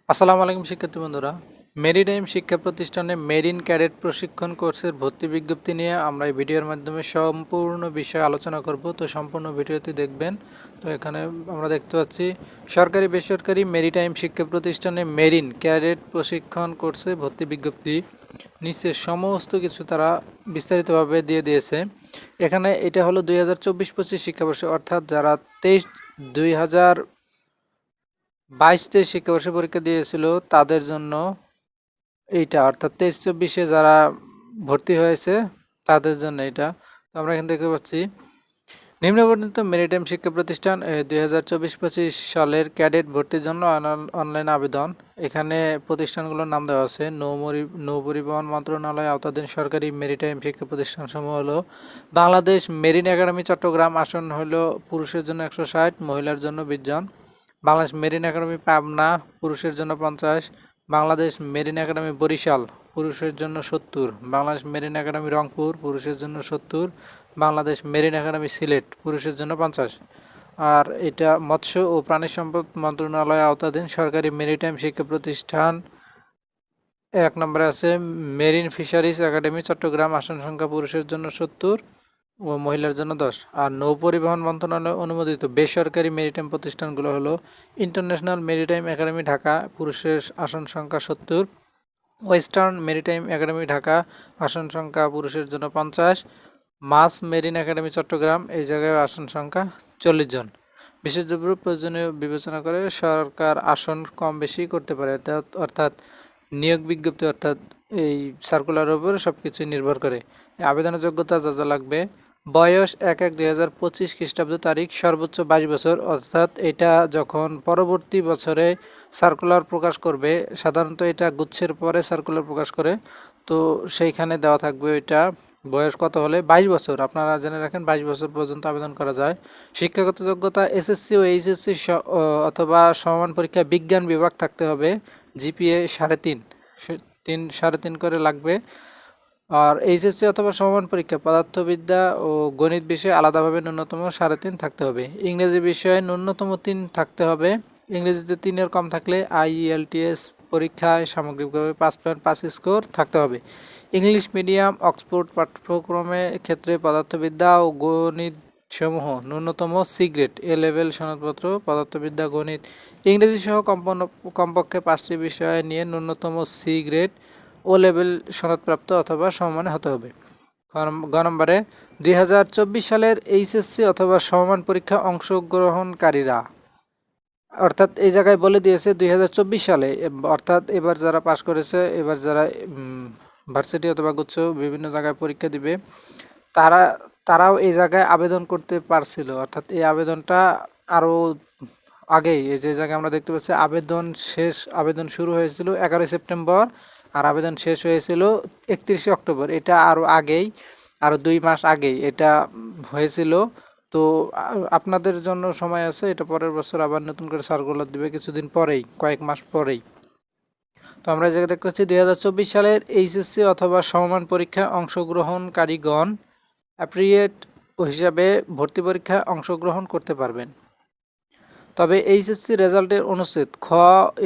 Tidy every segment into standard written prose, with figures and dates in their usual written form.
আসসালামু আলাইকুম শিক্ষার্থী বন্ধুরা। মেরিটাইম শিক্ষা প্রতিষ্ঠানে মেরিন ক্যাডেট প্রশিক্ষণ কোর্সের ভর্তি বিজ্ঞপ্তি নিয়ে আমরা এই ভিডিওর মাধ্যমে সম্পূর্ণ বিষয় আলোচনা করব। তো সম্পূর্ণ ভিডিওটি দেখবেন। তো এখানে আমরা দেখতে পাচ্ছি সরকারি বেসরকারি মেরিটাইম শিক্ষা প্রতিষ্ঠানে মেরিন ক্যাডেট প্রশিক্ষণ কোর্সে ভর্তি বিজ্ঞপ্তি নিচে সমস্ত কিছু তারা বিস্তারিতভাবে দিয়ে দিয়েছে। এখানে এটা হলো 2024-25 শিক্ষাবর্ষে, অর্থাৎ যারা 2022-23 শিক্ষাবর্ষে পরীক্ষা দিয়েছিল তাদের জন্য এইটা, অর্থাৎ 23-24 যারা ভর্তি হয়েছে তাদের জন্য এটা। তো আমরা এখানে দেখতে পাচ্ছি নিম্নবর্ণিত মেরিটাইম শিক্ষা প্রতিষ্ঠান 2024-25 সালের ক্যাডেট ভর্তির জন্য অনলাইন আবেদন। এখানে প্রতিষ্ঠানগুলোর নাম দেওয়া আছে। নৌ পরিবহন মন্ত্রণালয় আওতাধীন সরকারি মেরিটাইম শিক্ষা প্রতিষ্ঠানসমূহ হলো বাংলাদেশ মেরিন একাডেমি চট্টগ্রাম, আসন হলো পুরুষের জন্য 160, মহিলার জন্য 20 জন। বাংলাদেশ মেরিন একাডেমি পাবনা, পুরুষের জন্য 50। বাংলাদেশ মেরিন একাডেমি বরিশাল, পুরুষের জন্য 70। বাংলাদেশ মেরিন একাডেমি রংপুর, পুরুষের জন্য 70। বাংলাদেশ মেরিন একাডেমি সিলেট, পুরুষের জন্য 50। আর এটা মৎস্য ও প্রাণী সম্পদ মন্ত্রণালয় আওতাধীন সরকারি মেরিটাইম শিক্ষা প্রতিষ্ঠান। 1 নম্বরে আছে মেরিন ফিশারিজ একাডেমি চট্টগ্রাম, আসন সংখ্যা পুরুষের জন্য 70 ও মহিলার জন্য 10। আর নৌ পরিবহন মন্ত্রণালয় অনুমোদিত বেসরকারি মেরিটাইম প্রতিষ্ঠানগুলো হলো ইন্টারন্যাশনাল মেরিটাইম একাডেমি ঢাকা, পুরুষের আসন সংখ্যা 70। ওয়েস্টার্ন মেরিটাইম একাডেমি ঢাকা, আসন সংখ্যা পুরুষের জন্য 50। মাস মেরিন একাডেমি চট্টগ্রাম, এই জায়গায় আসন সংখ্যা 40 জন। বিশেষভাবে প্রয়োজনীয় বিবেচনা করে সরকার আসন কম বেশি করতে পারে, অর্থাৎ নিয়োগ বিজ্ঞপ্তি অর্থাৎ এই সার্কুলারের উপর সব কিছুই নির্ভর করে। আবেদনের যোগ্যতা যা যা লাগবে: বয়স 1-1-2025 খ্রিস্টাব্দ, তারিখ সর্বোচ্চ 22 বছর, অর্থাৎ এটা যখন পরবর্তী বছরে সার্কুলার প্রকাশ করবে, সাধারণত এটা গুচ্ছের পরে সার্কুলার প্রকাশ করে, তো সেইখানে দেওয়া থাকবে এটা বয়স কত হলে 22 বছর। আপনারা জেনে রাখেন 22 বছর পর্যন্ত আবেদন করা যায়। শিক্ষাগত যোগ্যতা এসএসসি ও এইচএসসি অথবা সমমান পরীক্ষা বিজ্ঞান বিভাগ থাকতে হবে। জিপিএ 3.5, 3.5 করে লাগবে। আর এইচএসসি অথবা সমমান পরীক্ষা পদার্থবিদ্যা ও গণিত বিষয়ে আলাদাভাবে ন্যূনতম 3.5 থাকতে হবে। ইংরেজি বিষয়ে ন্যূনতম 3 থাকতে হবে। ইংরেজিতে 3-এর কম থাকলে আইইএলটিএস পরীক্ষায় সামগ্রিকভাবে 5.5 স্কোর থাকতে হবে। ইংলিশ মিডিয়াম অক্সফোর্ড পাঠ্যক্রমের ক্ষেত্রে পদার্থবিদ্যা ও গণিত সমূহ ন্যূনতম সি গ্রেড, এ লেভেল সনদপত্র পদার্থবিদ্যা গণিত ইংরেজি সহ কমপক্ষে 5টি বিষয় নিয়ে ন্যূনতম সি গ্রেড ও লেভেল সনদপ্রাপ্ত অথবা সমমানে হতে হবে। গ নম্বরে 2024 সালের এইচএসসি অথবা সমমান পরীক্ষা অংশগ্রহণকারীরা, অর্থাৎ এই জায়গায় বলে দিয়েছে 2024 সালে, অর্থাৎ এবার যারা পাশ করেছে, এবার যারা ভার্সিটি অথবা গুচ্ছ বিভিন্ন জায়গায় পরীক্ষা দিবে, তারাও এই জায়গায় আবেদন করতে পারছিল। অর্থাৎ এই আবেদনটা আরও আগেই, এই যে জায়গায় আমরা দেখতে পাচ্ছি আবেদন শুরু হয়েছিল 11 সেপ্টেম্বর আর আবেদন শেষ হয়েছিল 31 অক্টোবর। এটা আরও আগেই, আরও 2 মাস আগেই এটা হয়েছিল। তো আপনাদের জন্য সময় আছে, এটা পরের বছর আবার নতুন করে সার্কুলার দিবে কিছুদিন পরেই, কয়েক মাস পরেই। তো আমরা এই জায়গায় দেখতে পাচ্ছি 2024 সালের এইচএসসি অথবা সমমান পরীক্ষা অংশগ্রহণকারীগণ অ্যাপ্রিয়েট হিসাবে ভর্তি পরীক্ষায় অংশগ্রহণ করতে পারবেন। তবে এইচএসসি রেজাল্টের অনুচ্ছেদ খ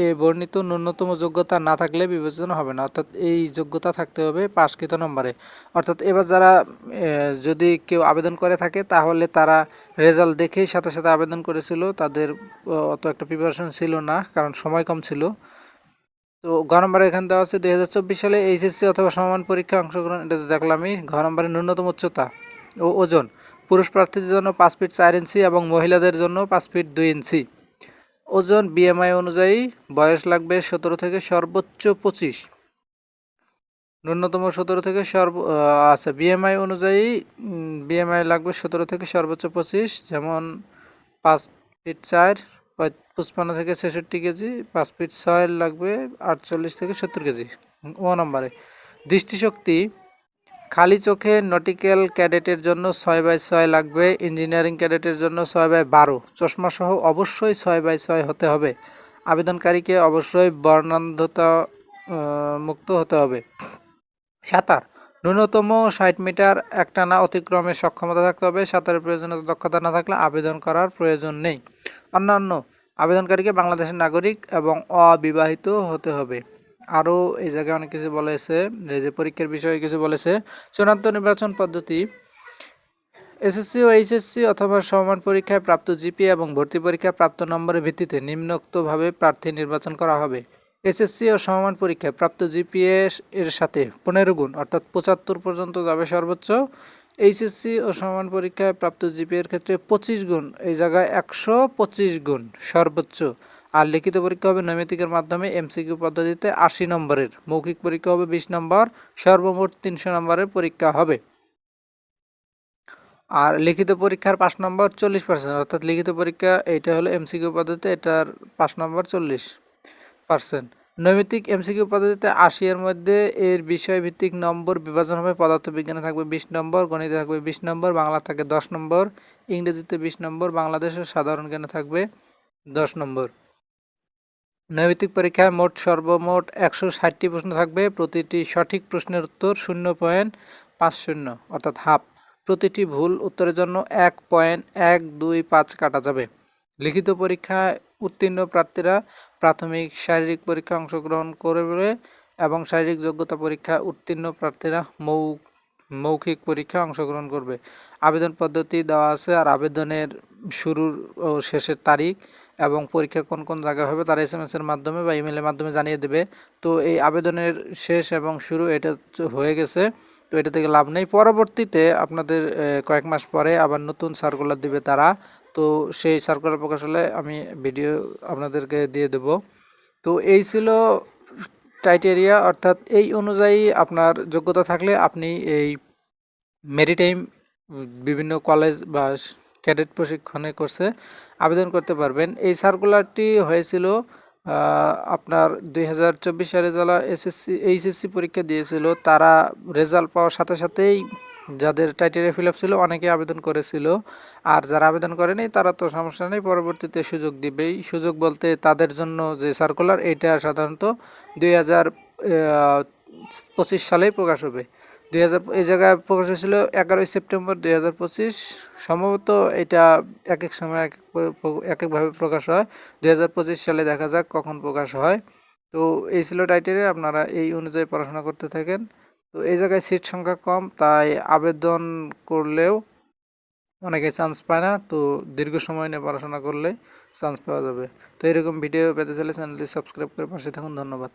এ বর্ণিত ন্যূনতম যোগ্যতা না থাকলে বিবেচনা হবে না, অর্থাৎ এই যোগ্যতা থাকতে হবে পাশকৃত নম্বরে। অর্থাৎ এবার যারা যদি কেউ আবেদন করে থাকে তাহলে তারা রেজাল্ট দেখেই সাথে সাথে আবেদন করেছিল, তাদের অত একটা প্রিপারেশন ছিল না, কারণ সময় কম ছিল। তো ঘ নম্বরে এখানে দেওয়া আছে 2024 সালে এইচএসসি অথবা সমমান পরীক্ষা অংশগ্রহণ, এটা দেখলামই। ঘ নম্বরে ন্যূনতম উচ্চতা ও ওজন: পুরুষ প্রার্থীদের জন্য 5 ফিট 4 ইঞ্চি এবং মহিলাদের জন্য 5 ফিট 2 ইঞ্চি। ওজন বিএমআই অনুযায়ী বয়স লাগবে 17 থেকে সর্বোচ্চ 25, ন্যূনতম 17 থেকে আচ্ছা, বিএমআই অনুযায়ী বিএমআই লাগবে 17 থেকে সর্বোচ্চ 25, যেমন 5 ফিট 4 55 থেকে 66 কেজি, 5 ফিট 6 লাগবে 48 থেকে 70 কেজি। ও নম্বরে দৃষ্টিশক্তি: খালি চোখে নটিক্যাল ক্যাডেটের জন্য 6/6 লাগবে, ইঞ্জিনিয়ারিং ক্যাডেটের জন্য 6/12, চশমা সহ অবশ্যই 6/6 হতে হবে। আবেদনকারীকে অবশ্যই বর্ণান্ধতা মুক্ত হতে হবে। সাঁতার: ন্যূনতম 60 মিটার একটানা অতিক্রমের সক্ষমতা থাকতে হবে। সাঁতারের প্রয়োজনীয় দক্ষতা না থাকলে আবেদন করার প্রয়োজন নেই। অন্যান্য আবেদনকারীকে বাংলাদেশের নাগরিক এবং অবিবাহিত হতে হবে। আরও এই জায়গায় অনেক কিছু বলেছে, যে পরীক্ষার বিষয়ে কিছু বলেছে। চূড়ান্ত নির্বাচন পদ্ধতি: এসএসসি ও এইচএসসি অথবা সমমান পরীক্ষায় প্রাপ্ত জিপিএ এবং ভর্তি পরীক্ষায় প্রাপ্ত নম্বরের ভিত্তিতে নিম্নোক্তভাবে প্রার্থী নির্বাচন করা হবে। এসএসসি ও সমমান পরীক্ষায় প্রাপ্ত জিপিএ এর সাথে 15 গুণ অর্থাৎ 75 পর্যন্ত যাবে সর্বোচ্চ। এইচএসসি ও সমমান পরীক্ষায় প্রাপ্ত জিপিএ এর ক্ষেত্রে 25 গুণ, এই জায়গায় 125 গুণ সর্বোচ্চ। আর লিখিত পরীক্ষা হবে নৈমিত্তিকের মাধ্যমে এমসিকিউ পদ্ধতিতে 80 নম্বরের। মৌখিক পরীক্ষা হবে 20 নম্বর, সর্বমোট 300 নম্বরের পরীক্ষা হবে। আর লিখিত পরীক্ষার 5 নম্বর 40%, অর্থাৎ লিখিত পরীক্ষা এইটা হলো এমসিকিউ পদ্ধতিতে, এটার 5 নম্বর 40%। নৈমিত্তিক এমসিকিউ পদ্ধতিতে 80 এর মধ্যে এর বিষয়ভিত্তিক নম্বর বিভাজন হবে। পদার্থবিজ্ঞানে থাকবে 20 নম্বর, গণিতে থাকবে 20 নম্বর, বাংলা থাকে 10 নম্বর, ইংরেজিতে 20 নম্বর, বাংলাদেশের সাধারণ জ্ঞানে থাকবে 10 নম্বর। নৈমিত্তিক পরীক্ষায় সর্বমোট 160টি প্রশ্ন থাকবে। প্রতিটি সঠিক প্রশ্নের উত্তর 0.50 অর্থাৎ হাফ। প্রতিটি ভুল উত্তরের জন্য 1.125 কাটা যাবে। লিখিত পরীক্ষায় উত্তীর্ণ প্রার্থীরা প্রাথমিক শারীরিক পরীক্ষায় অংশগ্রহণ করবে এবং শারীরিক যোগ্যতা পরীক্ষায় উত্তীর্ণ প্রার্থীরা মৌখিক পরীক্ষায় অংশগ্রহণ করবে। আবেদন পদ্ধতি দেওয়া আছে, আর আবেদনের শুরুর ও শেষের তারিখ এবং পরীক্ষা কোন কোন জায়গায় হবে তারা এসএমএস-এর মাধ্যমে বা ইমেলের মাধ্যমে জানিয়ে দেবে। তো এই আবেদনের শেষ এবং শুরু এটা হয়ে গেছে, তো এটা থেকে লাভ নেই। পরবর্তীতে আপনাদের কয়েক মাস পরে আবার নতুন সার্কুলার দিবে তারা, তো সেই সার্কুলার প্রকাশ হলে আমি ভিডিও আপনাদেরকে দিয়ে দেব। তো এই ছিল ক্রাইটেরিয়া, অর্থাৎ এই অনুযায়ী আপনার যোগ্যতা থাকলে আপনি এই মেরিটাইম বিভিন্ন কলেজ বা ক্যাডেট প্রশিক্ষণে কোর্সে আবেদন করতে পারবেন। এই সার্কুলারটি হয়েছিল আপনার 2024 সালে যারা এইচএসসি পরীক্ষা দিয়েছিল তারা রেজাল্ট পাওয়ার সাথে সাথেই যাদের ক্রাইটেরিয়া ফিল আপ ছিল অনেকে আবেদন করেছিল, আর যারা আবেদন করেনি তারা তো সমস্যা নেই, পরবর্তীতে সুযোগ দিবেই। সুযোগ বলতে তাদের জন্য যে সার্কুলার এটা সাধারণত 2025 সালেই প্রকাশ হবে। এই জায়গায় প্রকাশ হয়েছিল 11ই সেপ্টেম্বর 2025। সম্ভবত এটা এক এক সময় এক একভাবে প্রকাশ হয়। 2025 সালে দেখা যাক কখন প্রকাশ হয়। তো এই ছিল ক্রাইটেরিয়া, আপনারা এই অনুযায়ী পড়াশোনা করতে থাকেন। তো এই জায়গায় সিট সংখ্যা কম, তাই আবেদন করলেও অনেকে চান্স পায় না। তো দীর্ঘ সময় নিয়ে পড়াশোনা করলে চান্স পাওয়া যাবে। তো এরকম ভিডিও পেতে চাইলে চ্যানেলটি সাবস্ক্রাইব করে পাশে থাকুন। ধন্যবাদ।